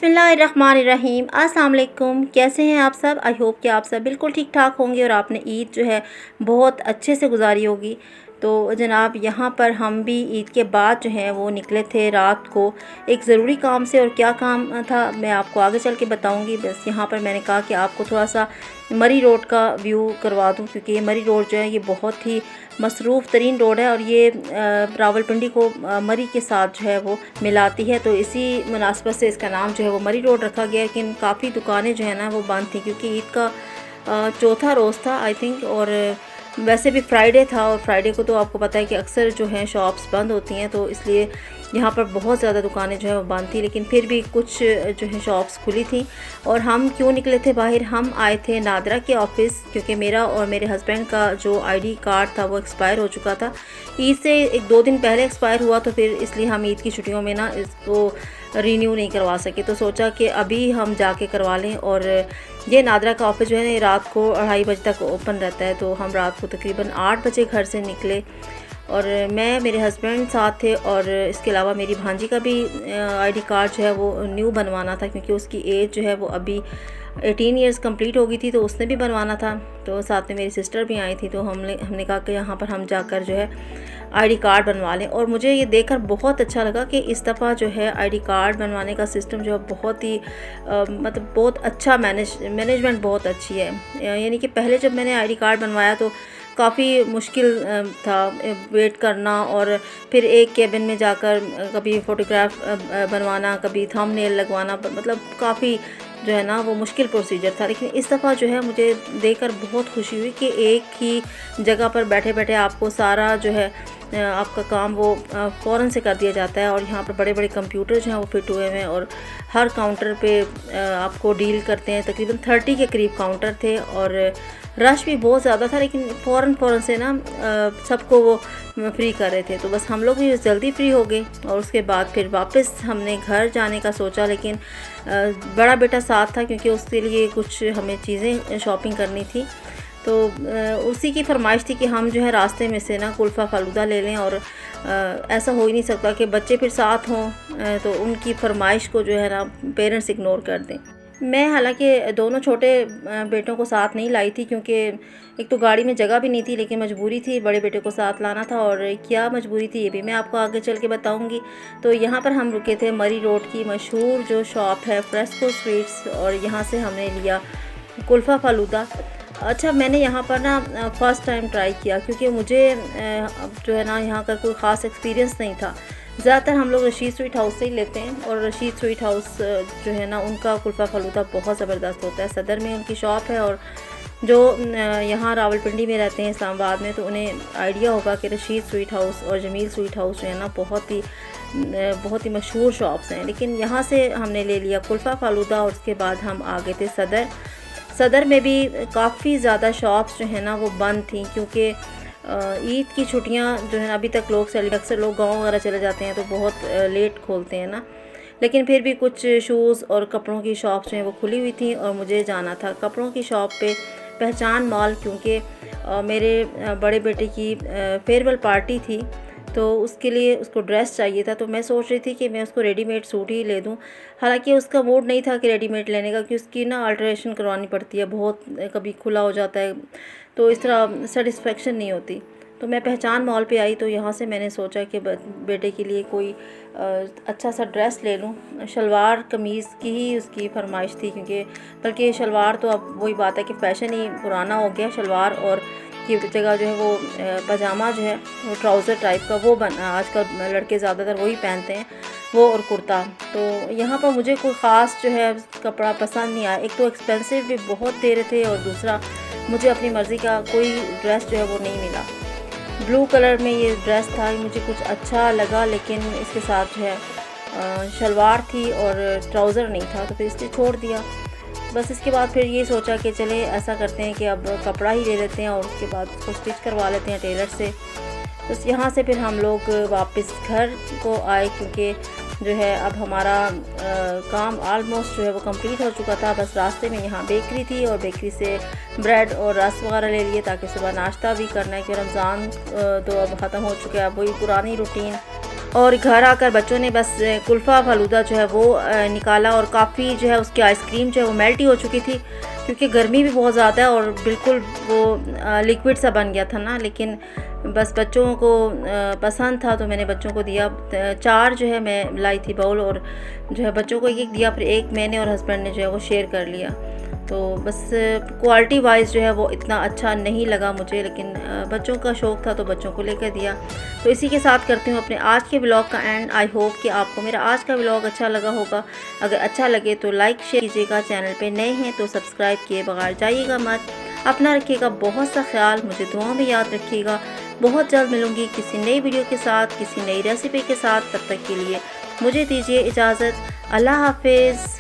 बिस्मिल्लाहिर्रहमानिर्रहीम। अस्सलाम वालेकुम। कैसे हैं आप सब? आई होप कि आप सब बिल्कुल ठीक ठाक होंगे और आपने ईद जो है बहुत अच्छे से गुजारी होगी। तो जनाब यहाँ पर हम भी ईद के बाद जो है वो निकले थे रात को एक ज़रूरी काम से, और क्या काम था मैं आपको आगे चल के बताऊँगी। बस यहाँ पर मैंने कहा कि आपको थोड़ा सा मरी रोड का व्यू करवा दूँ, क्योंकि ये मरी रोड जो है ये बहुत ही मसरूफ़ तरीन रोड है और ये रावलपिंडी को मरी के साथ जो है वो मिलाती है। तो इसी मुनासबत से इसका नाम जो है वो मरी रोड रखा गया है। लेकिन काफ़ी दुकानें जो है ना वो बंद थी, क्योंकि ईद का चौथा रोज़ था आई थिंक, और वैसे भी फ्राइडे था, और फ्राइडे को तो आपको पता है कि अक्सर जो हैं शॉप्स बंद होती हैं, तो इसलिए यहाँ पर बहुत ज़्यादा दुकानें जो है वो बंद थी। लेकिन फिर भी कुछ जो है शॉप्स खुली थी। और हम क्यों निकले थे बाहर? हम आए थे नादरा के ऑफ़िस, क्योंकि मेरा और मेरे हस्बैंड का जो आईडी कार्ड था वो एक्सपायर हो चुका था। ईद से 1-2 दिन पहले एक्सपायर हुआ, तो फिर इसलिए हम ईद की छुट्टियों में ना इसको रीन्यू नहीं करवा सके। तो सोचा कि अभी हम जाके करवा लें। और ये नादरा का ऑफ़िस जो है रात को 2:30 बजे तक ओपन रहता है। तो हम रात को तकरीबन 8 बजे घर से निकले, और मैं मेरे हस्बैंड साथ थे, और इसके अलावा मेरी भांजी का भी आईडी कार्ड जो है वो न्यू बनवाना था, क्योंकि उसकी एज जो है वो अभी 18 ईयर्स कंप्लीट हो गई थी, तो उसने भी बनवाना था। तो साथ में मेरी सिस्टर भी आई थी, तो हमने कहा कि यहाँ पर हम जाकर जो है आईडी कार्ड बनवा लें। और मुझे ये देखकर बहुत अच्छा लगा कि इस दफ़ा जो है आईडी कार्ड बनवाने का सिस्टम जो है बहुत ही मतलब बहुत अच्छा मैनेजमेंट बहुत अच्छी है। यानी कि पहले जब मैंने आईडी कार्ड बनवाया तो काफ़ी मुश्किल था वेट करना, और फिर एक केबिन में जाकर कभी फ़ोटोग्राफ बनवाना, कभी थंबनेल लगवाना, मतलब काफ़ी जो है ना वो मुश्किल प्रोसीजर था। लेकिन इस दफ़ा जो है मुझे देखकर बहुत खुशी हुई कि एक ही जगह पर बैठे बैठे आपको सारा जो है आपका काम वो फ़ौरन से कर दिया जाता है। और यहाँ पर बड़े बड़े कंप्यूटर जो हैं वो फिट हुए हुए हैं, और हर काउंटर पे आपको डील करते हैं। तकरीबन 30 के करीब काउंटर थे, और रश भी बहुत ज़्यादा था, लेकिन फ़ौरन से ना सबको वो फ्री कर रहे थे। तो बस हम लोग भी जल्दी फ्री हो गए, और उसके बाद फिर वापस हमने घर जाने का सोचा। लेकिन बड़ा बेटा साथ था, क्योंकि उसके लिए कुछ हमें चीज़ें शॉपिंग करनी थी। तो उसी की फरमाइश थी कि हम जो है रास्ते में से ना कुल्फ़ा फ़ालूदा ले लें, और ऐसा हो ही नहीं सकता कि बच्चे फिर साथ हों, तो उनकी फरमाइश को जो है ना पेरेंट्स इग्नोर कर दें। मैं हालांकि दोनों छोटे बेटों को साथ नहीं लाई थी, क्योंकि एक तो गाड़ी में जगह भी नहीं थी, लेकिन मजबूरी थी बड़े बेटे को साथ लाना था। और क्या मजबूरी थी ये भी मैं आपको आगे चल के बताऊंगी। तो यहाँ पर हम रुके थे मरी रोड की मशहूर जो शॉप है फ्रेस्को स्वीट्स, और यहाँ से हमने लिया कुल्फ़ा फ़ालूदा। अच्छा, मैंने यहाँ पर ना फ़र्स्ट टाइम ट्राई किया, क्योंकि मुझे जो है ना यहाँ का कोई ख़ास एक्सपीरियंस नहीं था। ज़्यादातर हम लोग रशीद स्वीट हाउस से ही लेते हैं, और रशीद स्वीट हाउस जो है ना उनका कुल्फ़ा फ़ालूदा बहुत ज़बरदस्त होता है। सदर में उनकी शॉप है, और जो यहाँ रावलपिंडी में रहते हैं इस्लामाबाद में, तो उन्हें आइडिया होगा कि रशीद स्वीट हाउस और जमील स्वीट हाउस जो है ना बहुत ही मशहूर शॉप्स हैं। लेकिन यहाँ से हमने ले लिया कुल्फ़ा फ़ालूदा, और उसके बाद हम आ गए थे सदर में भी काफ़ी ज़्यादा शॉप्स जो है ना वो बंद थी, क्योंकि ईद की छुट्टियां जो है अभी तक अक्सर लोग गांव वगैरह चले जाते हैं, तो बहुत लेट खोलते हैं ना। लेकिन फिर भी कुछ शूज़ और कपड़ों की शॉप्स जो हैं वो खुली हुई थी, और मुझे जाना था कपड़ों की शॉप पे पहचान मॉल, क्योंकि मेरे बड़े बेटे की फेयरवेल पार्टी थी, तो उसके लिए उसको ड्रेस चाहिए था। तो मैं सोच रही थी कि मैं उसको रेडीमेड सूट ही ले दूं। हालांकि उसका मूड नहीं था कि रेडीमेड लेने का, क्योंकि उसकी ना अल्ट्रेशन करवानी पड़ती है, बहुत कभी खुला हो जाता है, तो इस तरह सेटिस्फेक्शन नहीं होती। तो मैं पहचान मॉल पे आई, तो यहाँ से मैंने सोचा कि बेटे के लिए कोई अच्छा सा ड्रेस ले लूँ। शलवार कमीज़ की ही उसकी फरमाइश थी, क्योंकि बल्कि शलवार तो अब वही बात है कि फ़ैशन ही पुराना हो गया। शलवार और की जगह जो है वो पजामा जो है वो ट्राउज़र टाइप का वो आजकल लड़के ज़्यादातर वही पहनते हैं, वो और कुर्ता। तो यहाँ पर मुझे कोई ख़ास जो है कपड़ा पसंद नहीं आया। एक तो एक्सपेंसिव भी बहुत दे रहे थे, और दूसरा मुझे अपनी मर्ज़ी का कोई ड्रेस जो है वो नहीं मिला। ब्लू कलर में ये ड्रेस था, मुझे कुछ अच्छा लगा, लेकिन इसके साथ जो है शलवार थी और ट्राउज़र नहीं था, तो फिर इसलिए छोड़ दिया। बस इसके बाद फिर ये सोचा कि चले ऐसा करते हैं कि अब कपड़ा ही ले लेते हैं, और उसके बाद उसको स्टिच करवा लेते हैं टेलर से। बस यहाँ से फिर हम लोग वापस घर को आए, क्योंकि जो है अब हमारा काम ऑलमोस्ट जो है वो कंप्लीट हो चुका था। बस रास्ते में यहाँ बेकरी थी, और बेकरी से ब्रेड और रस वगैरह ले लिए, ताकि सुबह नाश्ता भी करना है, कि रमज़ान तो अब ख़त्म हो चुका है, अब वही पुरानी रूटीन और घर आकर बच्चों ने बस कुल्फ़ा फ़ालूदा जो है वो निकाला और काफ़ी जो है उसकी आइसक्रीम जो है वो मेल्ट ही हो चुकी थी, क्योंकि गर्मी भी बहुत ज़्यादा है और बिल्कुल वो लिक्विड सा बन गया था ना। लेकिन बस बच्चों को पसंद था तो मैंने बच्चों को दिया। 4 जो है मैं लाई थी बाउल, और जो है बच्चों को एक दिया, फिर एक मैंने और हस्बैंड ने जो है वो शेयर कर लिया। तो बस क्वालिटी वाइज़ जो है वो इतना अच्छा नहीं लगा मुझे, लेकिन बच्चों का शौक़ था तो बच्चों को लेकर दिया। तो इसी के साथ करती हूँ अपने आज के ब्लॉग का एंड। आई होप कि आपको मेरा आज का ब्लॉग अच्छा लगा होगा। अगर अच्छा लगे तो लाइक शेयर कीजिएगा, चैनल पे नए हैं तो सब्सक्राइब किए बगैर जाइएगा मत। अपना रखिएगा बहुत सा ख्याल, मुझे दुआ में याद रखिएगा। बहुत जल्द मिलूँगी किसी नई वीडियो के साथ, किसी नई रेसिपी के साथ। तब तक के लिए मुझे दीजिए इजाज़त। अल्लाह हाफिज़।